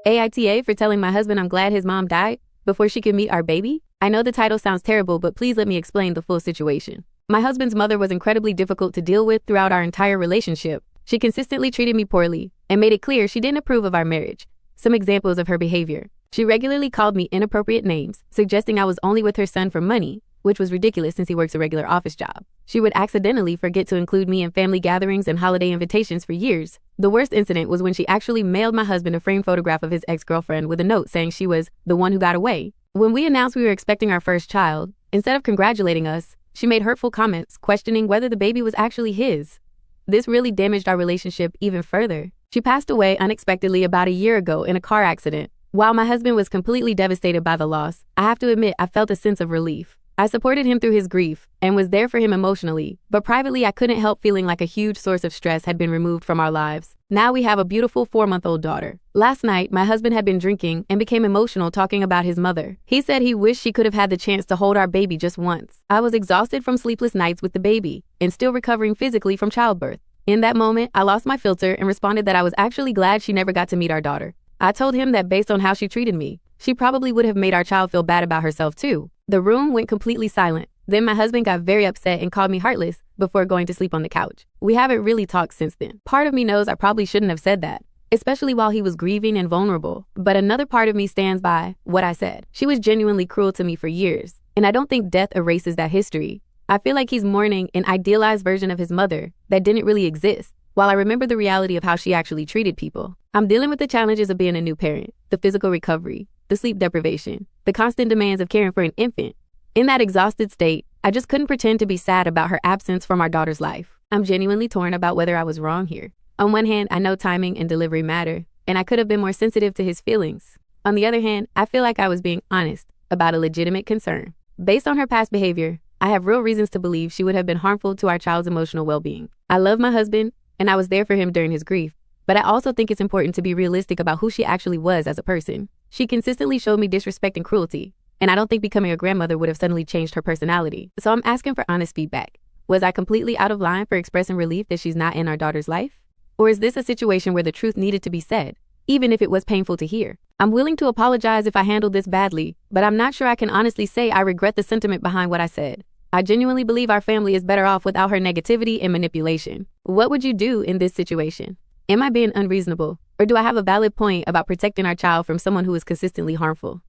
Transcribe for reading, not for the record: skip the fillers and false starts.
AITA for telling my husband I'm glad his mom died before she could meet our baby? I know the title sounds terrible, but please let me explain the full situation. My husband's mother was incredibly difficult to deal with throughout our entire relationship. She consistently treated me poorly and made it clear she didn't approve of our marriage. Some examples of her behavior. She regularly called me inappropriate names, suggesting I was only with her son for money, which was ridiculous since he works a regular office job. She would accidentally forget to include me in family gatherings and holiday invitations for years. The worst incident was when she actually mailed my husband a framed photograph of his ex-girlfriend with a note saying she was the one who got away. When we announced we were expecting our first child, instead of congratulating us, she made hurtful comments questioning whether the baby was actually his. This really damaged our relationship even further. She passed away unexpectedly about a year ago in a car accident. While my husband was completely devastated by the loss, I have to admit I felt a sense of relief. I supported him through his grief and was there for him emotionally, but privately I couldn't help feeling like a huge source of stress had been removed from our lives. Now we have a beautiful 4-month-old daughter. Last night, my husband had been drinking and became emotional talking about his mother. He said he wished she could have had the chance to hold our baby just once. I was exhausted from sleepless nights with the baby and still recovering physically from childbirth. In that moment, I lost my filter and responded that I was actually glad she never got to meet our daughter. I told him that based on how she treated me, she probably would have made our child feel bad about herself too. The room went completely silent. Then my husband got very upset and called me heartless before going to sleep on the couch. We haven't really talked since then. Part of me knows I probably shouldn't have said that, especially while he was grieving and vulnerable. But another part of me stands by what I said. She was genuinely cruel to me for years, and I don't think death erases that history. I feel like he's mourning an idealized version of his mother that didn't really exist, while I remember the reality of how she actually treated people. I'm dealing with the challenges of being a new parent, the physical recovery, the sleep deprivation, the constant demands of caring for an infant. In that exhausted state, I just couldn't pretend to be sad about her absence from our daughter's life. I'm genuinely torn about whether I was wrong here. On one hand, I know timing and delivery matter, and I could have been more sensitive to his feelings. On the other hand, I feel like I was being honest about a legitimate concern. Based on her past behavior, I have real reasons to believe she would have been harmful to our child's emotional well-being. I love my husband, and I was there for him during his grief, but I also think it's important to be realistic about who she actually was as a person. She consistently showed me disrespect and cruelty, and I don't think becoming a grandmother would have suddenly changed her personality. So I'm asking for honest feedback. Was I completely out of line for expressing relief that she's not in our daughter's life? Or is this a situation where the truth needed to be said, even if it was painful to hear? I'm willing to apologize if I handled this badly, but I'm not sure I can honestly say I regret the sentiment behind what I said. I genuinely believe our family is better off without her negativity and manipulation. What would you do in this situation? Am I being unreasonable, or do I have a valid point about protecting our child from someone who is consistently harmful?